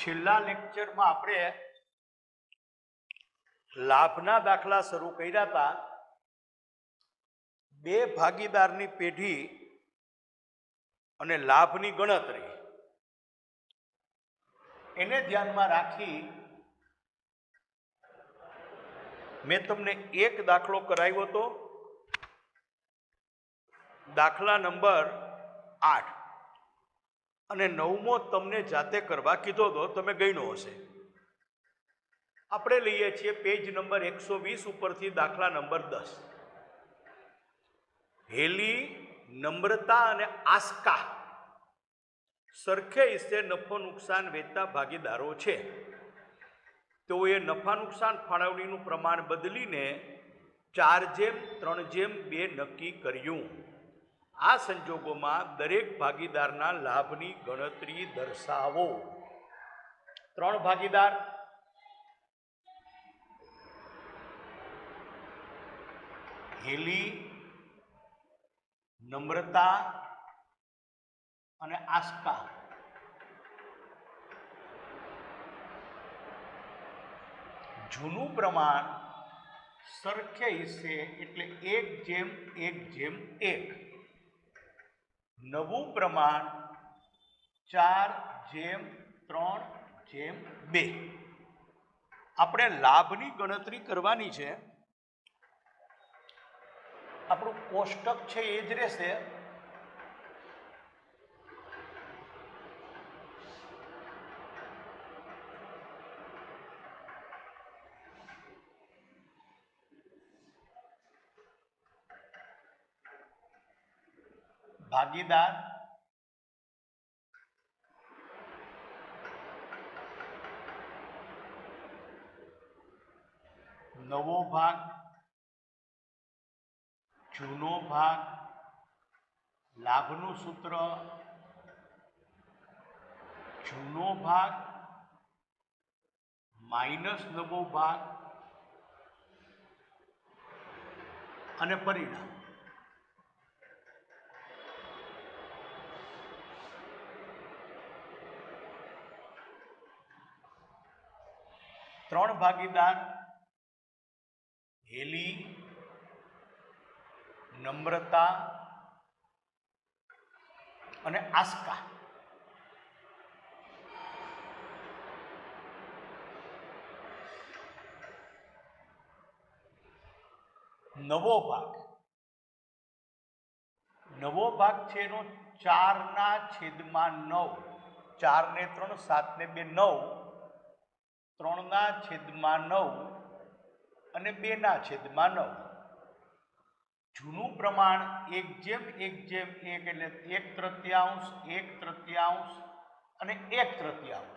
છેલ્લા લેક્ચરમાં આપણે લાભના દાખલા શરૂ કર્યા હતા. બે ભાગીદારની પેઢી અને લાભની ગણતરી એને ધ્યાનમાં રાખી મેં તમને એક દાખલો કરાવ્યો હતો, દાખલા નંબર 8, અને 9મો તમને જાતે કરવા કીધો હતો, તમે ગણ્યો હશે. આપણે લઈએ છીએ પેજ નંબર 120 ઉપરથી દાખલા નંબર 10. હેલી, નમ્રતા અને આસ્કા સરખે હિસ્સે નફો નુકસાન વેચતા ભાગીદારો છે. તેઓએ નફા નુકસાન ફાળવણીનું પ્રમાણ બદલીને 4:3:2 નક્કી કર્યું. આ સંજોગોમાં દરેક ભાગીદારના લાભની ગણતરી દર્શાવો. 3 ભાગીદાર, હેલી, નમ્રતા અને આસ્કા. જૂનું પ્રમાણ સરખે હિસ્સે એટલે 1:1:1. નવું પ્રમાણ 4:3:2. આપણે લાભની ગણતરી કરવાની છે. આપણું કોષ્ટક છે એ જ રહેશે. ભાગીદાર, નવો ભાગ, જૂનો ભાગ, લાભનું સૂત્ર, જૂનો ભાગ માઇનસ નવો ભાગ અને પરિણામ. ત્રણ ભાગીદાર, હેલી, નમ્રતા અને આસ્કા. નવો ભાગ છે એનો 4/9. 4 ને 3, 7 ને 2, 9. 3/9 અને 2/9. જૂનું પ્રમાણ 1:1:1 એટલે 1/3, 1/3 અને 1/3.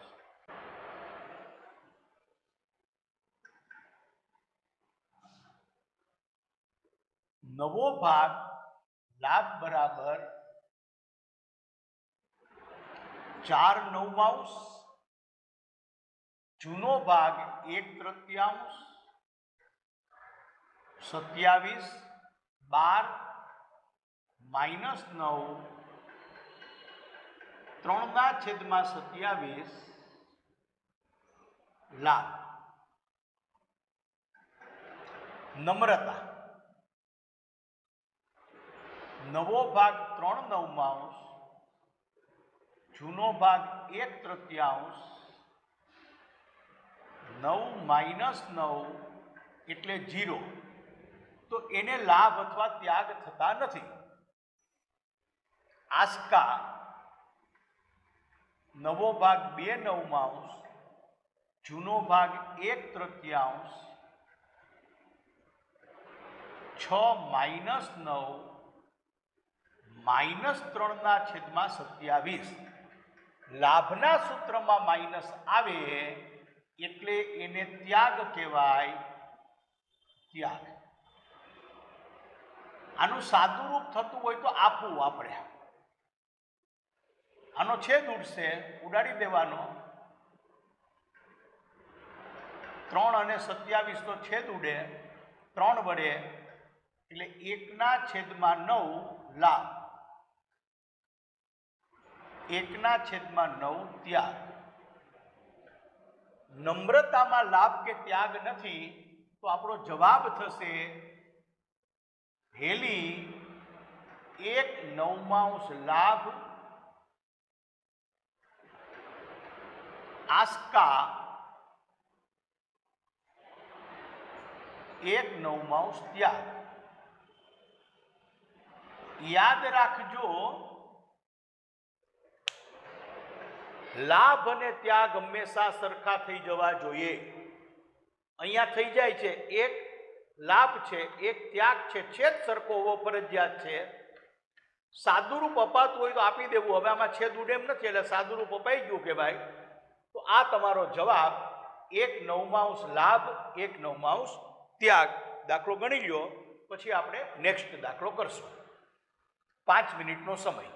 નવો ભાગ લાભ બરાબર 4/9. જૂનો ભાગ 1/3, 27, 12 -9, 3/27 લાભ. નમ્રતા, નવો ભાગ 3/9, જૂનો ભાગ 1/3, 9 - 9 એટલે 0. તો એને લાભ અથવા ત્યાગ થતા નથી. આસ્કા, નવો ભાગ 2/9, જૂનો ભાગ 1/3, 6 - 9 -3/27. લાભના સૂત્રમાં માઇનસ આવે એટલે એને ત્યાગ કહેવાય. ત્યાગ. આનું સાદું રૂપ થતું હોય તો આપવું. આપણે આનો છેદ ઉડશે, ઉડાડી દેવાનો. 3 અને 27 તો છેદ ઉડે 3 વડે એટલે 1/9 લાભ. 1/9 ત્યાગ. નમ્રતામાં લાભ કે ત્યાગ નથી, તો આપણો જવાબ થશે હેલી 1/9 લાભ, આસ્કા 1/9 ત્યાગ. યાદ રાખજો, લાભ અને ત્યાગ હંમેશા સરખા થઈ જવા જોઈએ. અહીંયા થઈ જાય છે, એક લાભ છે એક ત્યાગ છે, છેદ સરખો હોવો ફરજિયાત છે. સાદુરૂપ અપાતું હોય તો આપી દેવું. હવે આમાં છેદ ઉડે એમ નથી, એટલે સાદુરૂપ અપાઈ ગયું કે ભાઈ. તો આ તમારો જવાબ 1/9 લાભ 1/9 ત્યાગ. દાખલો ગણી લ્યો, પછી આપણે નેક્સ્ટ દાખલો કરશું. 5 મિનિટનો સમય.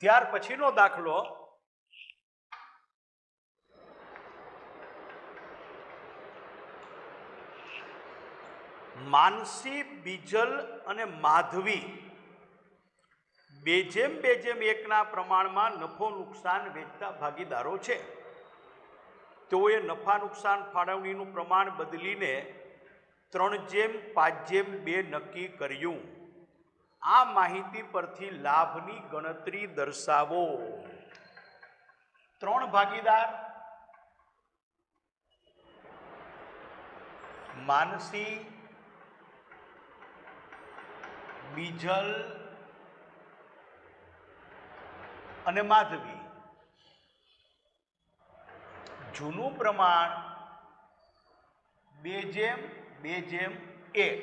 ત્યાર પછીનો દાખલો માનસી, બીજલ અને માધવી બે જેમ એકના પ્રમાણમાં નફો નુકસાન વેચતા ભાગીદારો છે. તેઓએ નફા નુકસાન ફાળવણીનું પ્રમાણ બદલીને 3:5:2 નક્કી કર્યું. આ માહિતી પરથી લાભની ગણતરી દર્શાવો. 3 ભાગીદાર માનસી, બીજલ અને માધવી. જૂનું પ્રમાણ 2:2:1,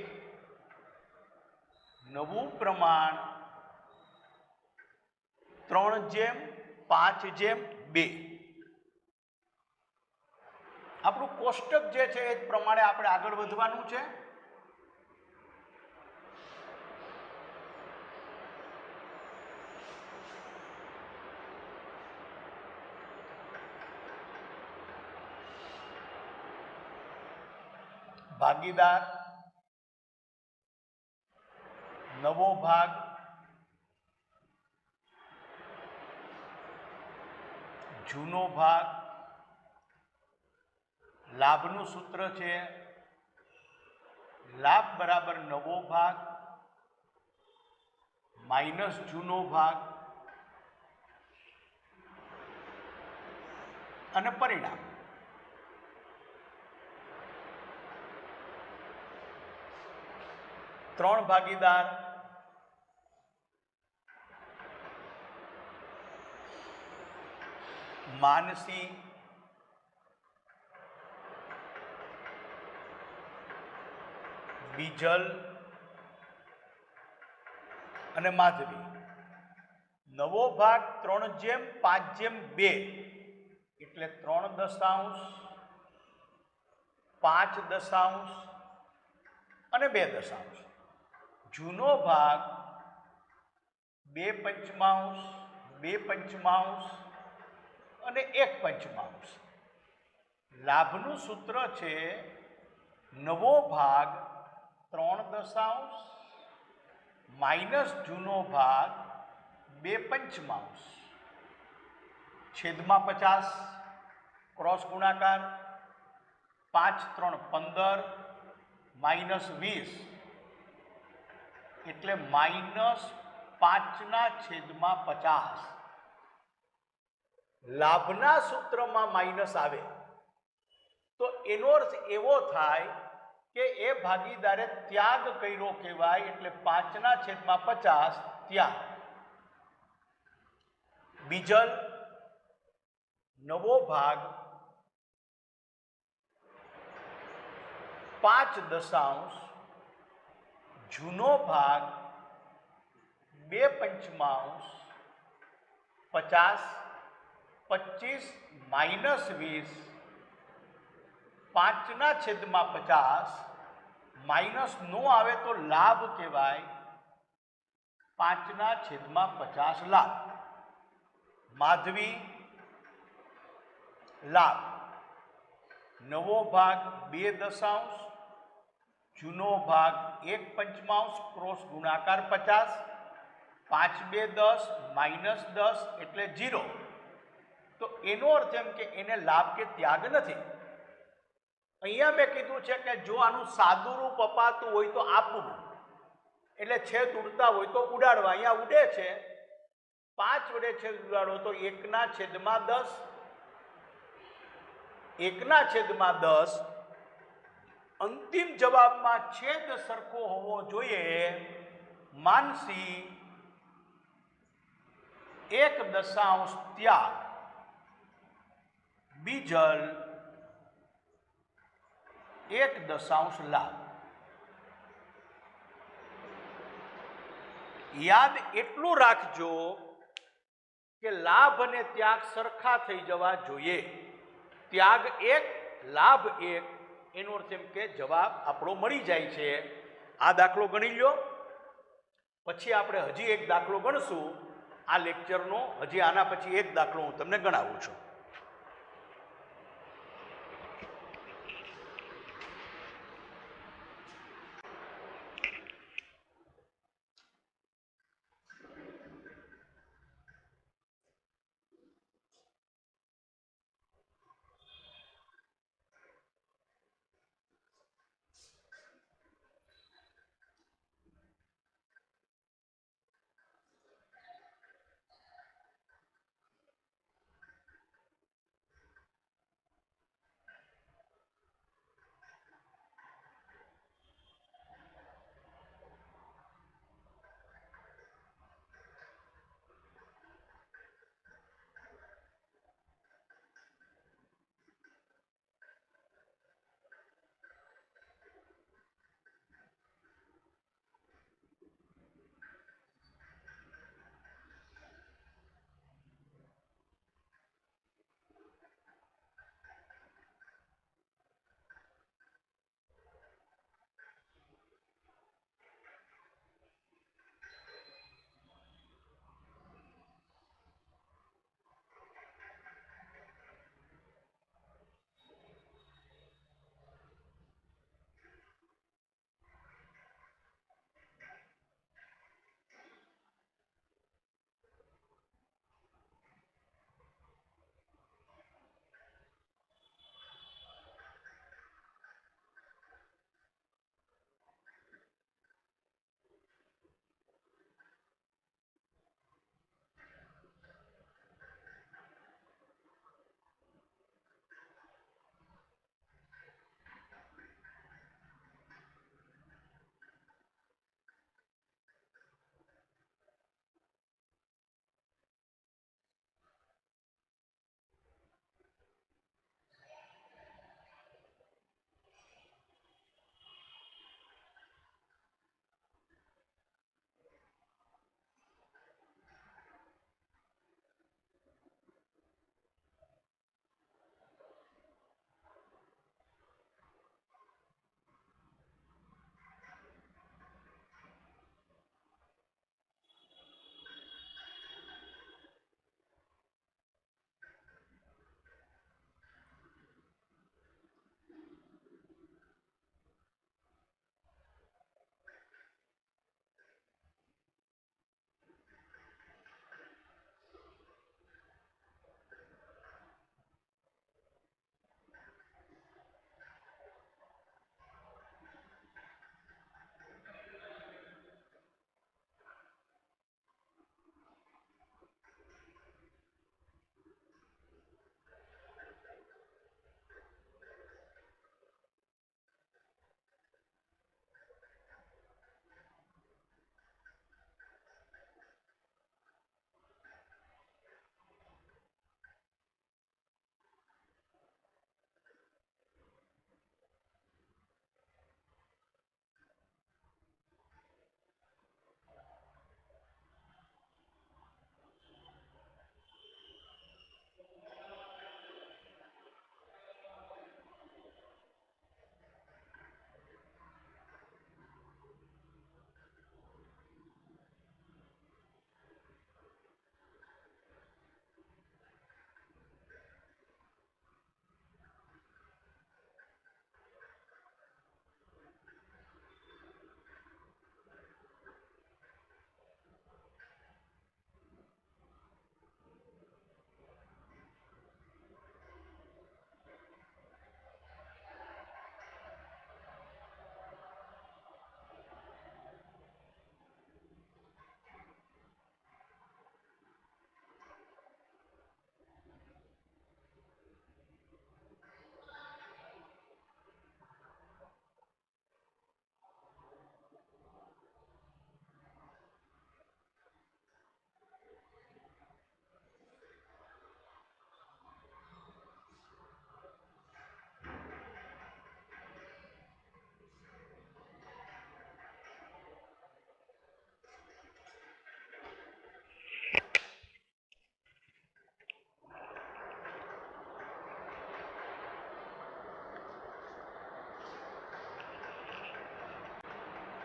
નવું પ્રમાણ 3:5:2. આપણું કોષ્ટક જે છે એ પ્રમાણે આપણે આગળ વધવાનું છે. ભાગીદાર, નવો ભાગ, જૂનો ભાગ. લાભનું સૂત્ર છે લાભ બરાબર નવો ભાગ માઇનસ જૂનો ભાગ અને પરિણામ. ત્રણ ભાગીદાર, માનસી, બીજલ અને માધવી. નવો ભાગ 3:5:2 એટલે 3 દશાંશ, 5 દશાંશ અને 2 દશાંશ. જૂનો ભાગ 2 પંચમાંશ, 2 પંચમાંશ અને 1 પંચમાંશ. લાભનું સૂત્ર છે નવો ભાગ 3 દશાંશ માઇનસ જૂનો ભાગ 2 પંચમાંશ છેદમાં 50 ક્રોસ ગુણાકાર 5 3 15 માઇનસ 20 એટલે -5/50. લાભના સૂત્રમાં માઇનસ આવે તો એનો અર્થ એવો થાય કે એ ભાગીદારે ત્યાગ કર્યો કહેવાય, એટલે 5/50 ત્યાગ. બીજલ નવો ભાગ 5 દશાંશ, જૂનો ભાગ 2 પંચમાંશ 50 25 માઇનસ 20 5/50 માઇનસ નો આવે તો લાભ કહેવાય, 5/50 લાભ. માધવી લાભ નવો ભાગ 2 દશાંશ, જૂનો ભાગ 1 પંચમાંશ ક્રોસ ગુણાકાર 50 5 2 10 માઇનસ 10 એટલે 0. તો એનો અર્થ એમ કે એને લાભ કે ત્યાગ નથી. અહીંયા મેં કીધું છે કે જો આનું સાદું રૂપ અપાતું હોય તો આપવું, એટલે છેદ ઉડતા હોય તો ઉડાડવા. અહીંયા ઉડે છે 5 વડે છેદ ઉડાડો તો 1/10, 1/10. અંતિમ જવાબમાં છેદ સરખો હોવો જોઈએ. માનસી 1 દશાંશ ત્યાગ, બીજલ 1 દશાંશ લાભ. યાદ એટલું રાખજો કે લાભ અને ત્યાગ સરખા થઈ જવા જોઈએ. ત્યાગ 1, લાભ 1, એનો અર્થ એમ કે જવાબ આપણો મળી જાય છે. આ દાખલો ગણી લો. પછી આપણે હજી એક દાખલો ગણશું. આ લેક્ચરનો હજી આના પછી એક દાખલો હું તમને ગણાવું છું.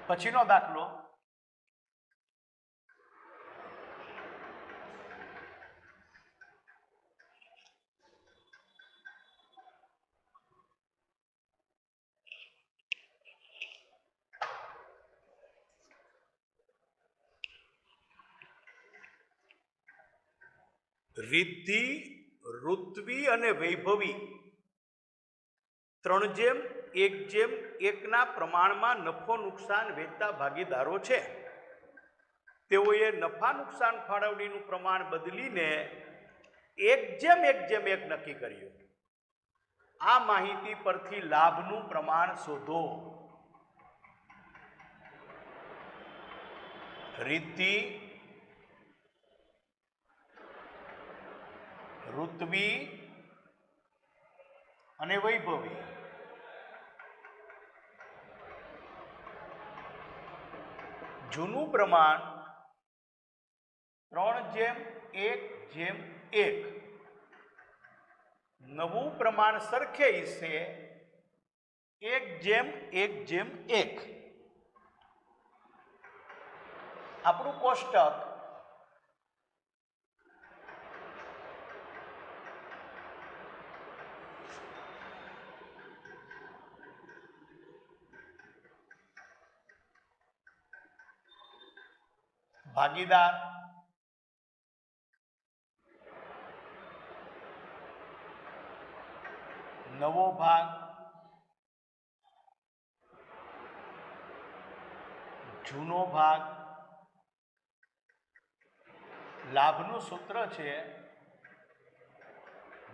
પછીનો દાખલો રિદ્ધિ, ઋત્વી અને વૈભવી 3:1:1 પ્રમાણમાં નફો નુકસાન વેચતા ભાગીદારો છે. તેઓએ નફા નુકસાન ફાળવણીનું પ્રમાણ બદલીને 1:1:1 નક્કી કર્યું. આ માહિતી પરથી લાભનું પ્રમાણ શોધો. રિદ્ધિ, ઋત્વી અને વૈભવી જૂનું પ્રમાણ 3:1:1, નવું પ્રમાણ સરખે હિસ્સે 1:1:1. આપણું કોષ્ટક ભાગીદાર, નવો ભાગ, જૂનો ભાગ. લાભનું સૂત્ર છે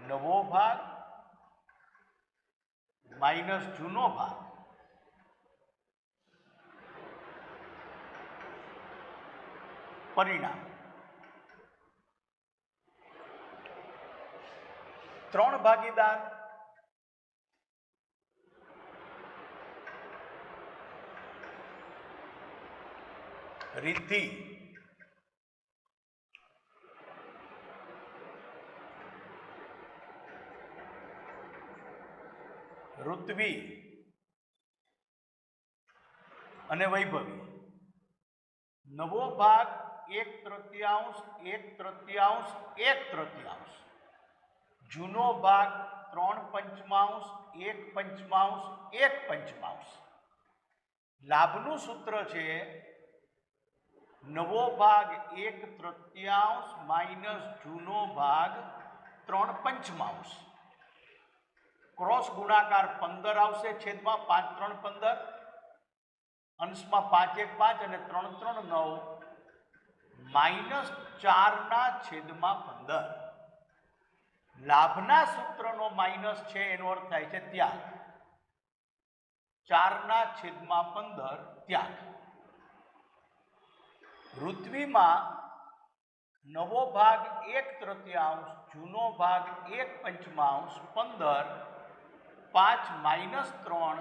નવો ભાગ માઇનસ જૂનો ભાગ. પરિણામ 3 ભાગીદાર, રિદ્ધિ, ઋત્વી અને વૈભવી. નવો ભાગ 1/3, 1/3, 1/3. જૂનો ભાગ 3/5, 1/5, 1/5. લાભનું સૂત્ર છે નવો ભાગ 1/3 માઇનસ જૂનો ભાગ 3/5. ક્રોસ ગુણાકાર 15 આવશે, છેદમાં 5×3 15, અંશમાં 5×1 5 અને 3×3 9, -4/15. લાભના સૂત્રનો માઇનસ છે એનો અર્થ થાય છે ત્યાગ. 4/15 ત્યાગ. ઋત્વીમાં નવો ભાગ 1/3, જૂનો ભાગ 1/5, 15, 5 - 3,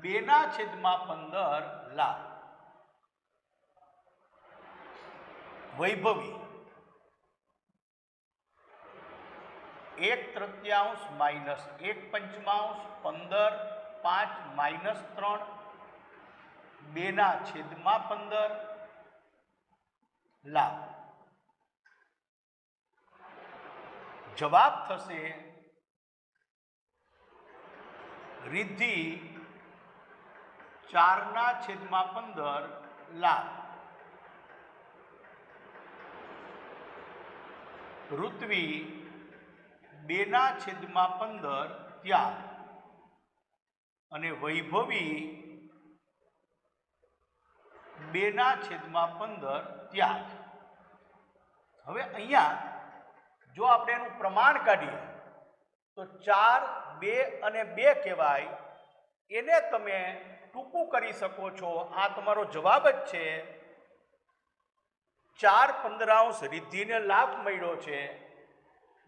2/15 લાભ. વૈભવી 1/3 માઇનસ 1/5, 15, 5 - 3, 2/15 લાભ. જવાબ થશે રિદ્ધિ 4/15 લાભ. ઋત્વી 2/15 ત્યાગ અને વૈભવી 2/15 ત્યાગ. હવે અહીંયા જો આપણે એનું પ્રમાણ કાઢીએ તો 4, 2 અને 2 કહેવાય. એને તમે ટૂંકું કરી શકો છો. આ તમારો જવાબ જ છે. 4/15 રિદ્ધિને લાભ મળ્યો છે,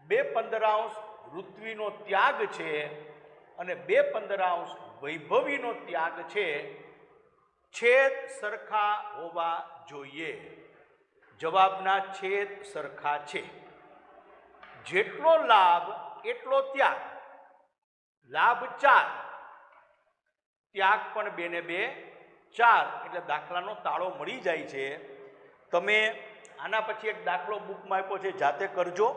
2/15 ઋત્વીનો ત્યાગ છે અને 2/15 વૈભવીનો ત્યાગ છે. છેદ સરખા હોવા જોઈએ. જવાબના છેદ સરખા છે. જેટલો લાભ એટલો ત્યાગ. લાભ 4, ત્યાગ પણ 2 ને 2 4, એટલે દાખલાનો તાળો મળી જાય છે. તમે આના પછી એક દાખલો બુકમાં આપ્યો છે, જાતે કરજો.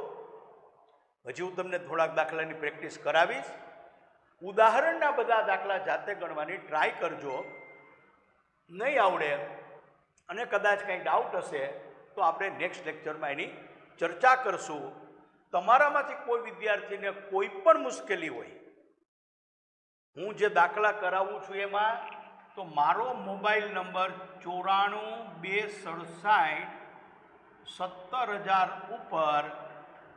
હજી હું તમને થોડાક દાખલાની પ્રેક્ટિસ કરાવીશ. ઉદાહરણના બધા દાખલા જાતે ગણવાની ટ્રાય કરજો. નહીં આવડે અને કદાચ કંઈ ડાઉટ હશે તો આપણે નેક્સ્ટ લેક્ચરમાં એની ચર્ચા કરશું. તમારામાંથી કોઈ વિદ્યાર્થીને કોઈ પણ મુશ્કેલી હોય, હું જે દાખલા કરાવું છું એમાં, તો મારો મોબાઈલ નંબર 94 267 17,000 ઉપર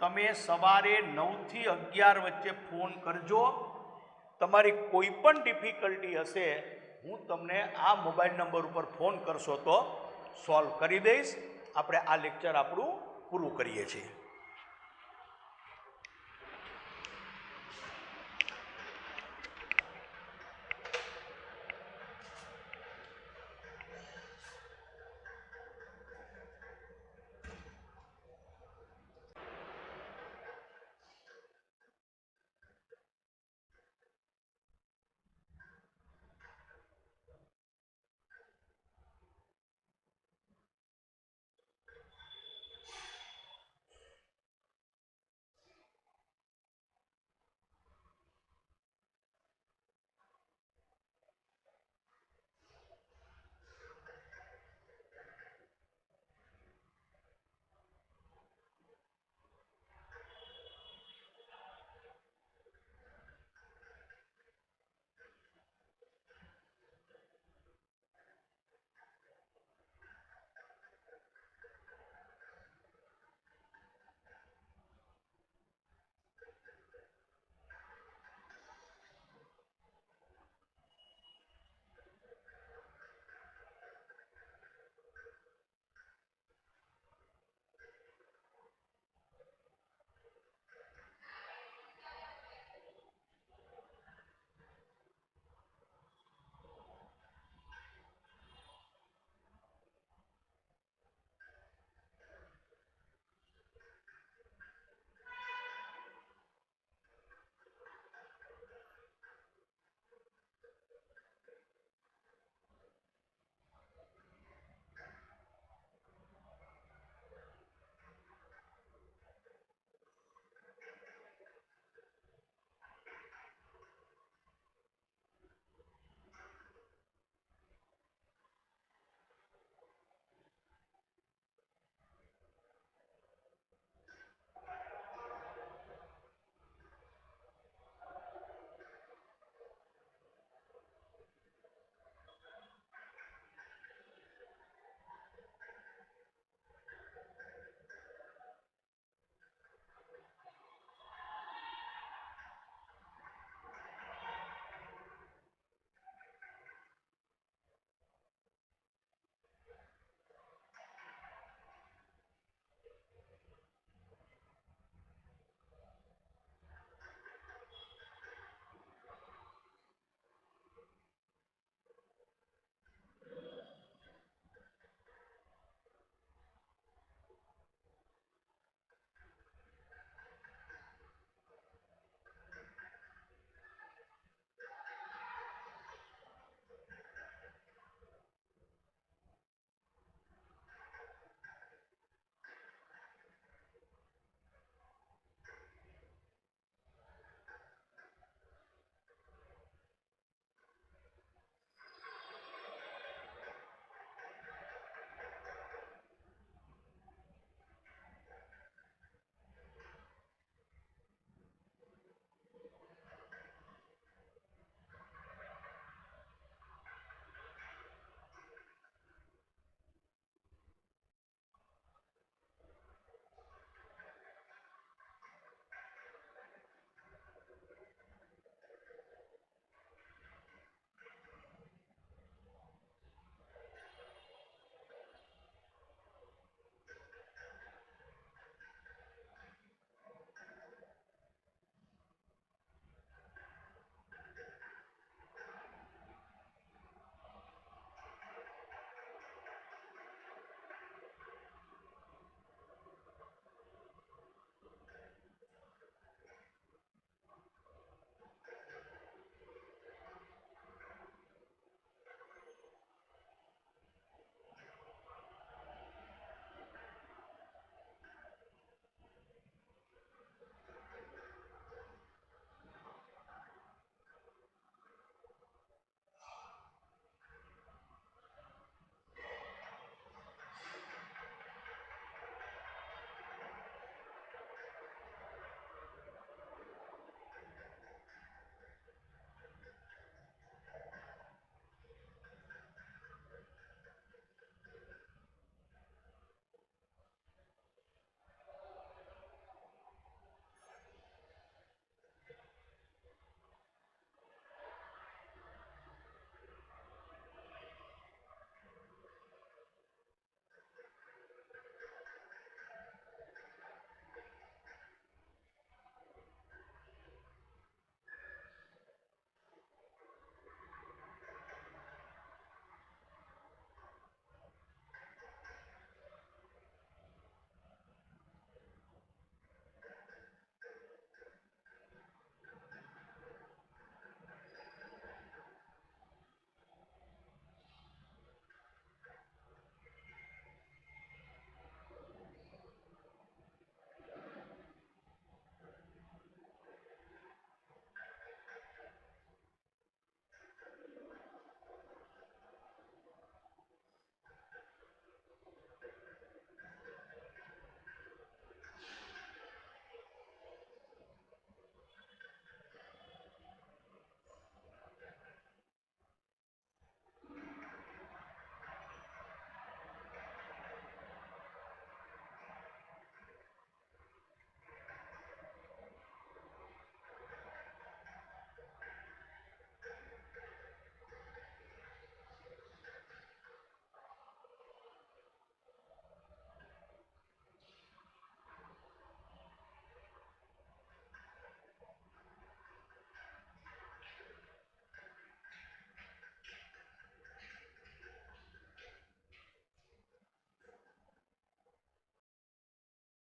તમે સવારે 9 થી 11 વચ્ચે ફોન કરજો. તમારી કોઈ પણ ડિફિકલ્ટી હશે, હું તમને આ મોબાઈલ નંબર ઉપર ફોન કરશો તો સોલ્વ કરી દઈશ. આપણે આ લેક્ચર આપણું પૂરું કરીએ છીએ.